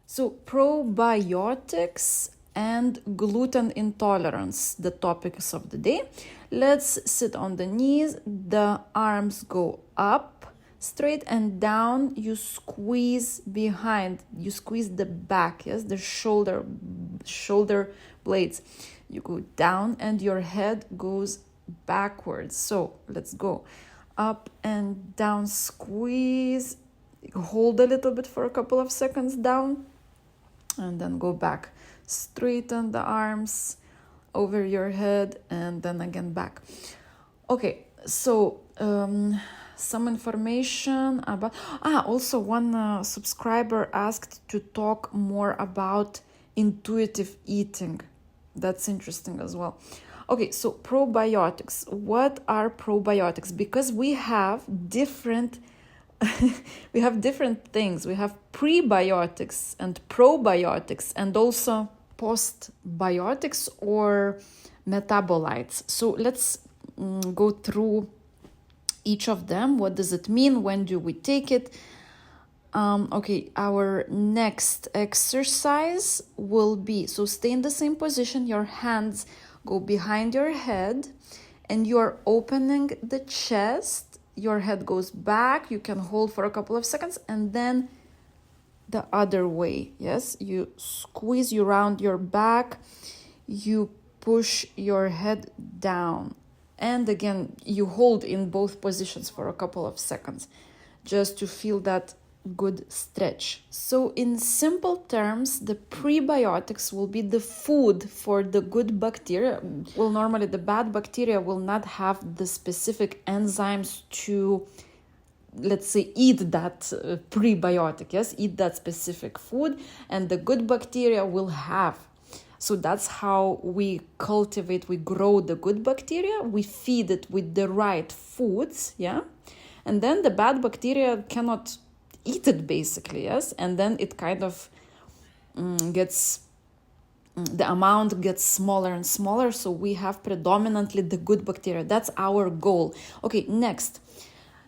So probiotics and gluten intolerance, the topics of the day. Let's sit on the knees. The arms go up straight and down. You squeeze behind. You squeeze the back, yes, the shoulder blades. You go down and your head goes backwards. So let's go up and down, squeeze, hold a little bit for a couple of seconds down, and then go back. Straighten the arms over your head and then again back. Okay, so some information about... also one subscriber asked to talk more about intuitive eating. That's interesting as well. Okay, so probiotics. What are probiotics? Because we have different things. We have prebiotics and probiotics and also postbiotics or metabolites. So let's go through each of them. What does it mean? When do we take it? Okay, our next exercise will be, so stay in the same position, your hands go behind your head and you're opening the chest, your head goes back, you can hold for a couple of seconds and then the other way, yes, you squeeze, you round your back, you push your head down and again you hold in both positions for a couple of seconds just to feel that good stretch. So in simple terms, the prebiotics will be the food for the good bacteria. Well, normally the bad bacteria will not have the specific enzymes to, let's say, eat that prebiotic, yes, eat that specific food, and the good bacteria will have. So that's how we cultivate, we grow the good bacteria, we feed it with the right foods, yeah, and then the bad bacteria cannot eat it basically, yes, and then it kind of gets, the amount gets smaller and smaller, so we have predominantly the good bacteria. That's our goal. Okay, next.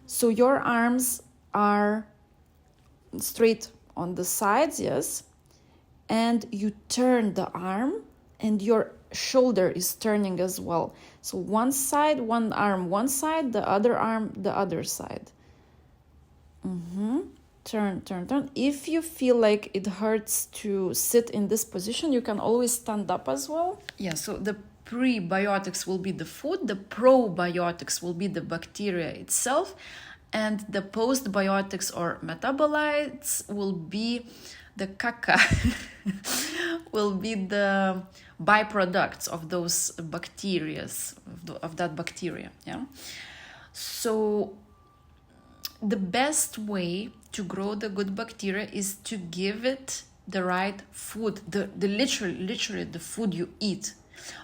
So your arms are straight on the sides, yes, and you turn the arm and your shoulder is turning as well. So one side, one arm one side, the other arm the other side. Turn. If you feel like it hurts to sit in this position, you can always stand up as well. Yeah, so the prebiotics will be the food, the probiotics will be the bacteria itself, and the postbiotics or metabolites will be the caca, will be the byproducts of those bacteria, of that bacteria, yeah? So the best way to grow the good bacteria is to give it the right food, the literally the food you eat.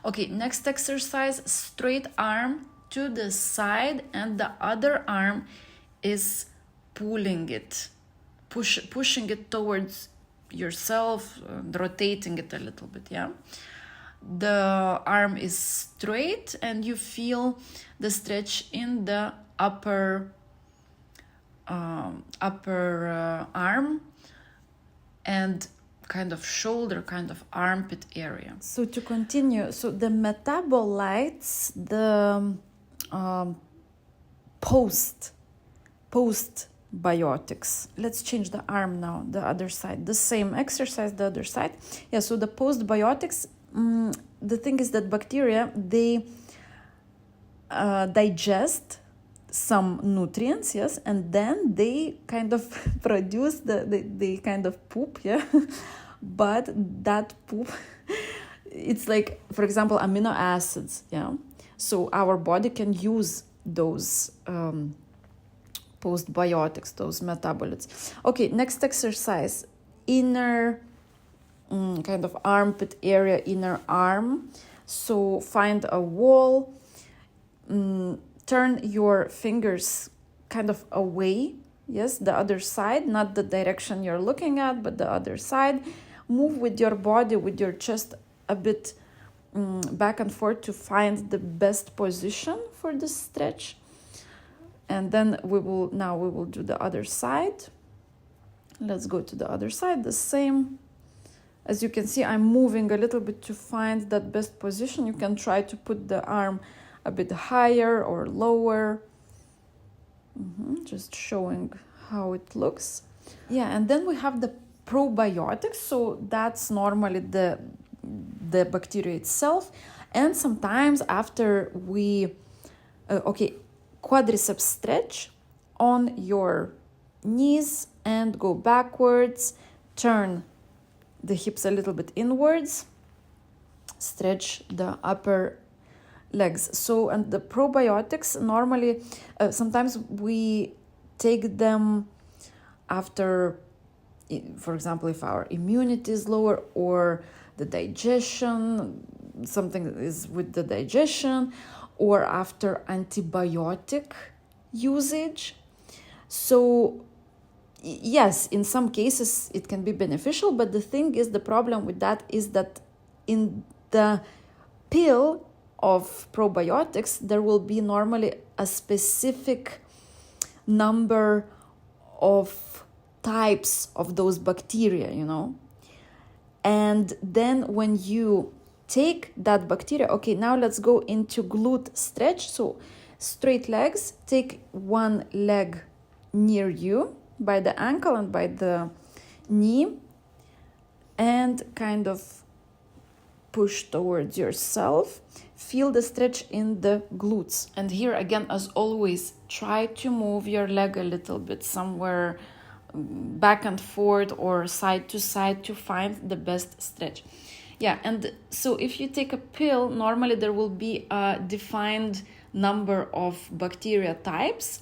Okay, next exercise, straight arm to the side and the other arm is pulling it, pushing it towards yourself, rotating it a little bit, yeah. The arm is straight and you feel the stretch in the upper arm and kind of shoulder, kind of armpit area. So to continue, so the metabolites, the postbiotics. Let's change the arm now, the other side. The same exercise, the other side. Yeah, so the postbiotics, the thing is that bacteria, they digest some nutrients, yes, and then they kind of produce they kind of poop, yeah. But that poop, it's like, for example, amino acids, yeah. So our body can use those postbiotics, those metabolites. Okay, next exercise, inner kind of armpit area, inner arm. So find a wall, turn your fingers kind of away, yes, the other side, not the direction you're looking at, but the other side. Move with your body, with your chest a bit back and forth to find the best position for the stretch. And then we will do the other side. Let's go to the other side, the same As you can see, I'm moving a little bit to find that best position. You can try to put the arm a bit higher or lower. Just showing how it looks. Yeah, and then we have the probiotics. So that's normally the bacteria itself. And sometimes after we, quadriceps stretch on your knees and go backwards, turn the hips a little bit inwards, stretch the upper legs. So, and the probiotics normally, sometimes we take them after, for example, if our immunity is lower or the digestion, something is with the digestion, or after antibiotic usage. So yes, in some cases it can be beneficial, but the thing is, the problem with that is that in the pill of probiotics, there will be normally a specific number of types of those bacteria, And then when you take that bacteria, okay, now let's go into glute stretch. So straight legs, take one leg near you by the ankle and by the knee and kind of push towards yourself. Feel the stretch in the glutes. And here again, as always, try to move your leg a little bit somewhere back and forth or side to side to find the best stretch. Yeah, and so if you take a pill, normally there will be a defined number of bacteria types.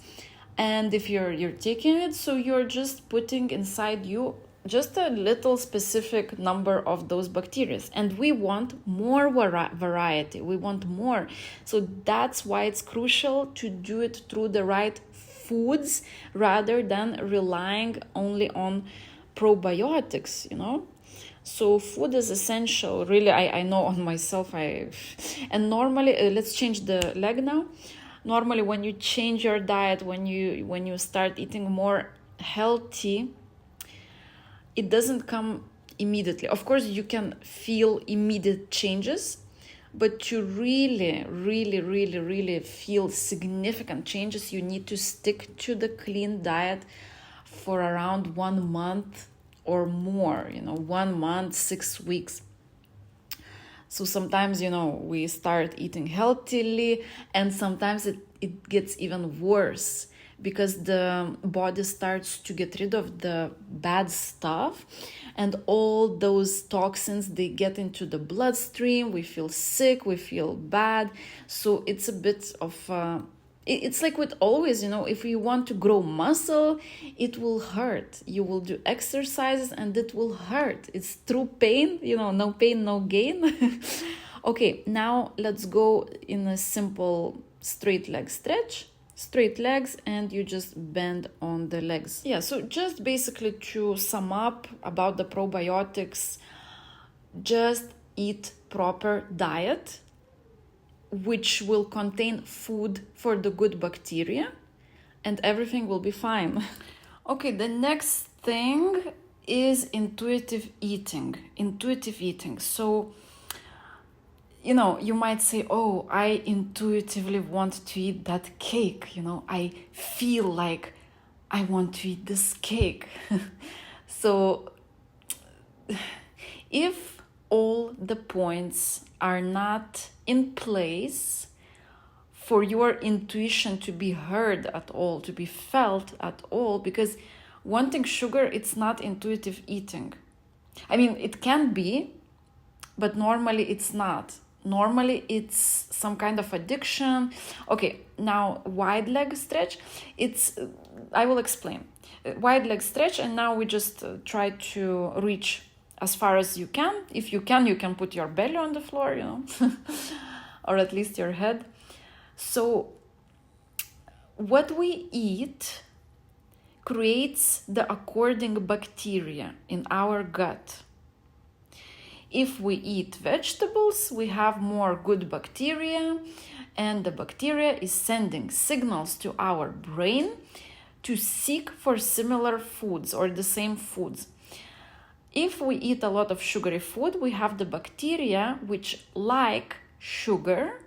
And if you're taking it, so you're just putting inside you just a little specific number of those bacteria. And we want more variety. We want more. So that's why it's crucial to do it through the right foods rather than relying only on probiotics, So food is essential. Really, I know on myself. And normally, let's change the leg now. Normally, when you change your diet, when you start eating more healthy, it doesn't come immediately. Of course, you can feel immediate changes, but to really, really, really, really feel significant changes, you need to stick to the clean diet for around 1 month or more, 1 month, 6 weeks. So sometimes, we start eating healthily, and sometimes it gets even worse because the body starts to get rid of the bad stuff, and all those toxins, they get into the bloodstream. We feel sick, we feel bad. So it's a bit of it's like with always, if you want to grow muscle, it will hurt. You will do exercises and it will hurt. It's through pain, no pain, no gain. Okay, now let's go in a simple straight leg stretch. Straight legs, and you just bend on the legs. Yeah, so just basically to sum up about the probiotics, just eat proper diet, which will contain food for the good bacteria, and everything will be fine. Okay, the next thing is intuitive eating. So, you might say, oh, I intuitively want to eat that cake. I feel like I want to eat this cake. So if all the points are not in place for your intuition to be heard at all, to be felt at all, because wanting sugar, it's not intuitive eating. I mean, it can be, but normally it's not. Normally it's some kind of addiction. Okay, now wide leg stretch. I will explain. Wide leg stretch, and now we just try to reach as far as you can. If you can put your belly on the floor, or at least your head. So what we eat creates the according bacteria in our gut. If we eat vegetables, we have more good bacteria, and the bacteria is sending signals to our brain to seek for similar foods or the same foods. If we eat a lot of sugary food, we have the bacteria which like sugar,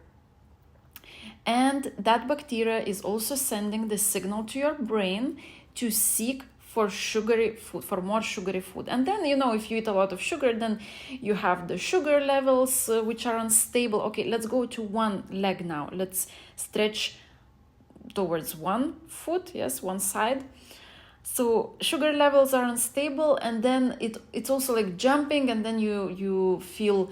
and that bacteria is also sending the signal to your brain to seek for sugary food, for more sugary food. And then, if you eat a lot of sugar, then you have the sugar levels which are unstable. Okay, let's go to one leg now. Let's stretch towards one foot, yes, one side. So sugar levels are unstable, and then it's also like jumping, and then you feel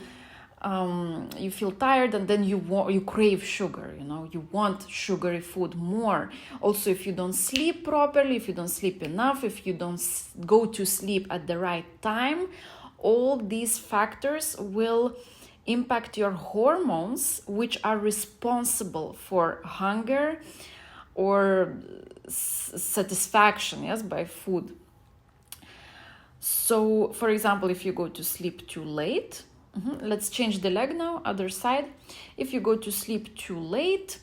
tired, and then you crave sugar. You want sugary food more. Also, if you don't sleep properly, if you don't sleep enough, if you don't go to sleep at the right time, all these factors will impact your hormones, which are responsible for hunger or satisfaction, yes, by food. So, for example, if you go to sleep too late, let's change the leg now, other side. If you go to sleep too late,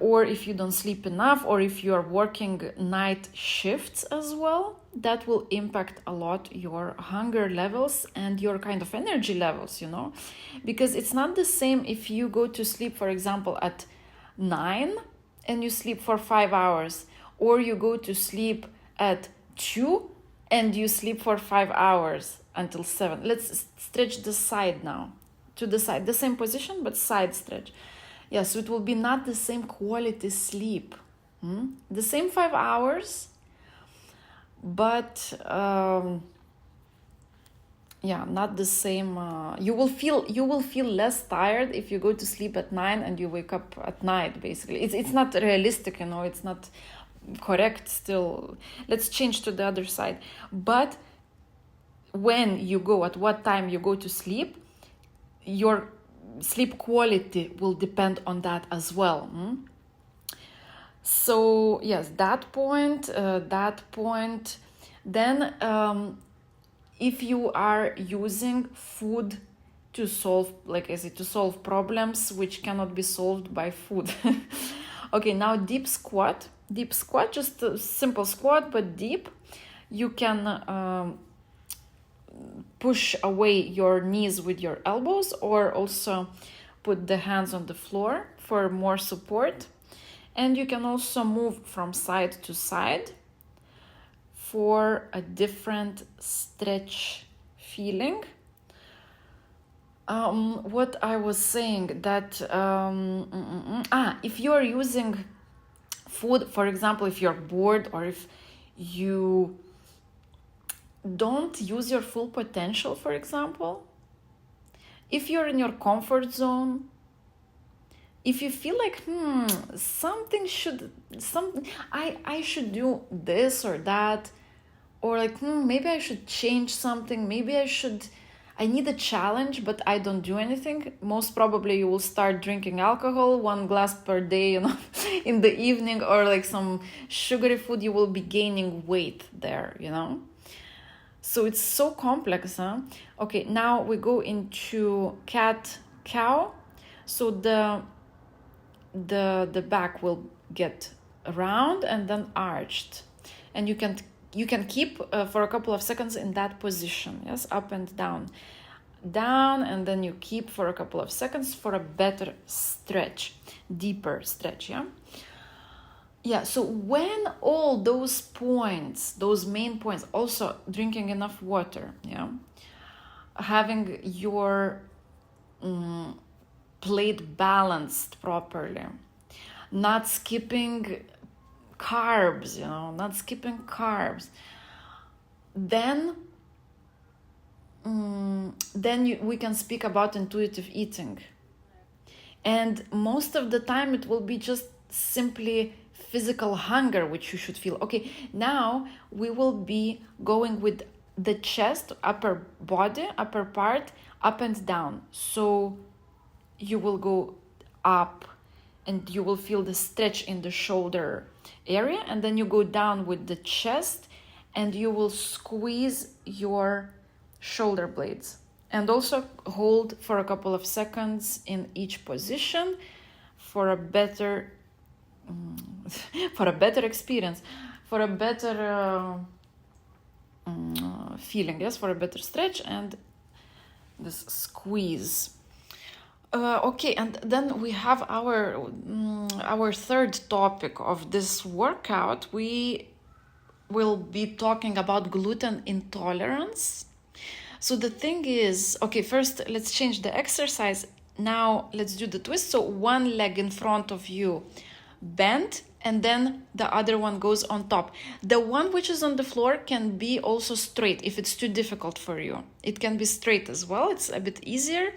or if you don't sleep enough, or if you are working night shifts as well, that will impact a lot your hunger levels and your kind of energy levels, because it's not the same if you go to sleep, for example, at 9 and you sleep for 5 hours, or you go to sleep at 2 and you sleep for 5 hours until 7. Let's stretch the side now, to the side, the same position, but side stretch. Yeah, so it will be not the same quality sleep. The same 5 hours, but not the same. You will feel less tired if you go to sleep at 9 and you wake up at night. Basically, it's not realistic. It's not correct. Still, let's change to the other side. But when you go, at what time you go to sleep, your sleep quality will depend on that as well. So yes, that point. Then if you are using food to solve, to solve problems which cannot be solved by food. Okay, now deep squat, just a simple squat, but deep. You can push away your knees with your elbows, or also put the hands on the floor for more support. And you can also move from side to side for a different stretch feeling. What I was saying, that if you are using food, for example, if you're bored, or if you don't use your full potential, for example, if you're in your comfort zone, if you feel like I should do this or that, or maybe I should change something, maybe I need a challenge, but I don't do anything, most probably you will start drinking alcohol, 1 glass per day, in the evening, or some sugary food. You will be gaining weight there, So it's so complex, huh? Okay, now we go into cat-cow. So the back will get round and then arched, and you can keep for a couple of seconds in that position. Yes, up and down, and then you keep for a couple of seconds for a better stretch, deeper stretch. Yeah, so when all those points, those main points, also drinking enough water, having your plate balanced properly, not skipping carbs, then we can speak about intuitive eating. And most of the time it will be just simply physical hunger which you should feel. Okay, now we will be going with the chest, upper body, upper part, up and down. So you will go up and you will feel the stretch in the shoulder area, and then you go down with the chest and you will squeeze your shoulder blades, and also hold for a couple of seconds in each position for a better experience, for a better feeling, yes, for a better stretch and this squeeze. Okay, and then we have our third topic of this workout. We will be talking about gluten intolerance. So the thing is, okay, first let's change the exercise. Now let's do the twist. So one leg in front of you, bend, and then the other one goes on top. The one which is on the floor can be also straight if it's too difficult for you. It can be straight as well. It's a bit easier.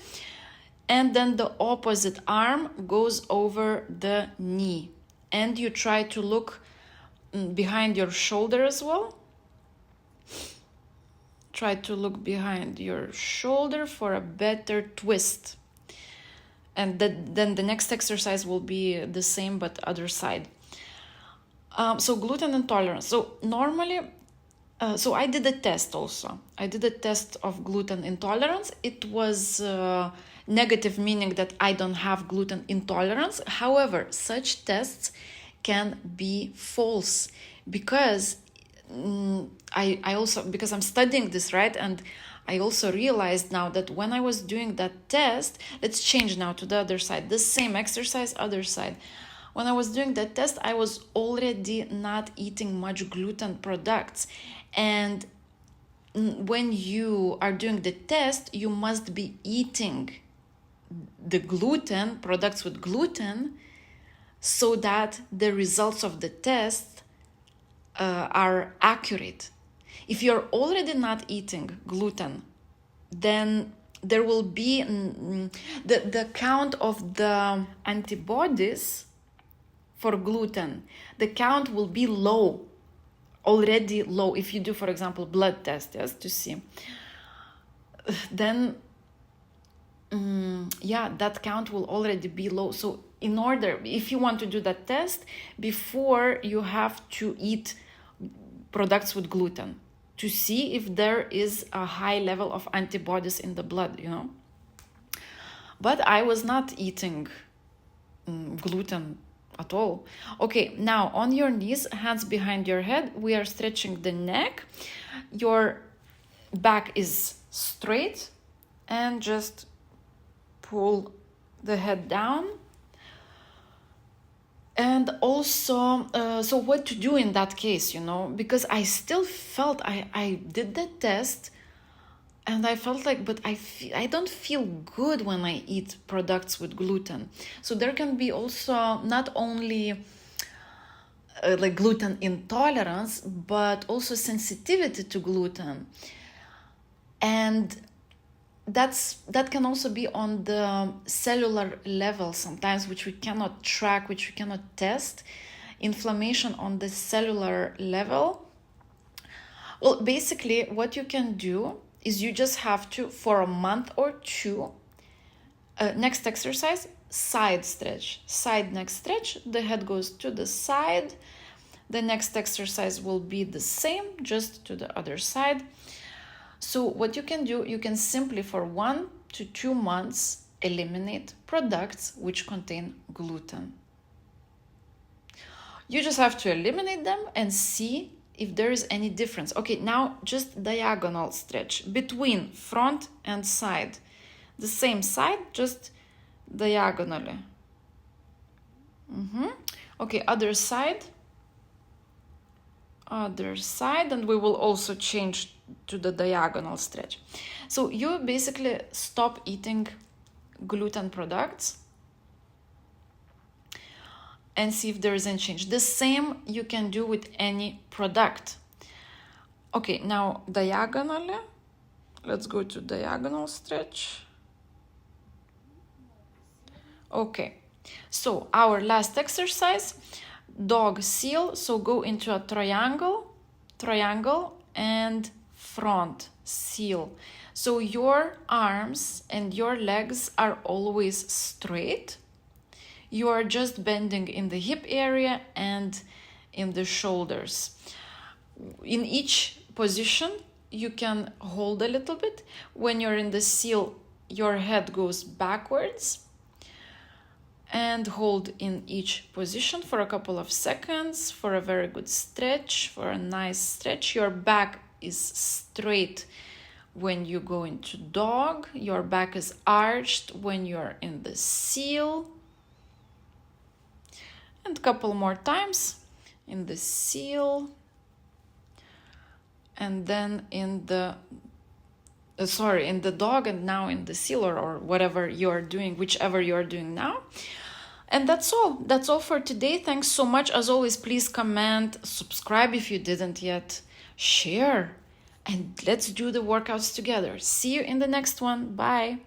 And then the opposite arm goes over the knee. And you try to look behind your shoulder as well. Try to look behind your shoulder for a better twist. And then the next exercise will be the same but other side. So gluten intolerance. So normally, so I did a test also. I did a test of gluten intolerance. It was negative, meaning that I don't have gluten intolerance. However, such tests can be false because I also, because I'm studying this, right? And I also realized now that when I was doing that test, let's change now to the other side, the same exercise, other side. When I was doing that test, I was already not eating much gluten products. And when you are doing the test, you must be eating the gluten, products with gluten, so that the results of the test are accurate. If you're already not eating gluten, then there will be the count of the antibodies for gluten. The count will be low, already low. If you do, for example, blood test, yes, to see, then that count will already be low. So in order, if you want to do that test, before you have to eat products with gluten to see if there is a high level of antibodies in the blood, you know. But I was not eating gluten at all. Okay, now on your knees, hands behind your head, we are stretching the neck. Your back is straight and just pull the head down. And also, so what to do in that case, you know, because I still felt, I did the test and I felt like, but I don't feel good when I eat products with gluten. So there can be also not only like gluten intolerance, but also sensitivity to gluten. And that can also be on the cellular level sometimes, which we cannot track, which we cannot test. Inflammation on the cellular level. Well, basically what you can do is you just have to, for a month or two, next exercise, side stretch, side neck stretch. The head goes to the side. The next exercise will be the same, just to the other side. So what you can do, you can simply for 1 to 2 months eliminate products which contain gluten. You just have to eliminate them and see if there is any difference. Okay, now just diagonal stretch between front and side. The same side, just diagonally. Okay, other side, and we will also change to the diagonal stretch. So you basically stop eating gluten products and see if there is any change. The same you can do with any product. Okay, now diagonally. Let's go to diagonal stretch. Okay, so our last exercise, dog seal. So go into a triangle, and front seal. So your arms and your legs are always straight. You are just bending in the hip area and in the shoulders. In each position, you can hold a little bit. When you're in the seal, your head goes backwards. And hold in each position for a couple of seconds for a very good stretch, for a nice stretch. Your back is straight when you go into dog. Your back is arched when you're in the seal. And a couple more times in the seal. And then in the in the dog, and now in the seal, or whatever you're doing, whichever you're doing now. And that's all for today. Thanks so much. As always, please comment, subscribe if you didn't yet, share, and let's do the workouts together. See you in the next one. Bye.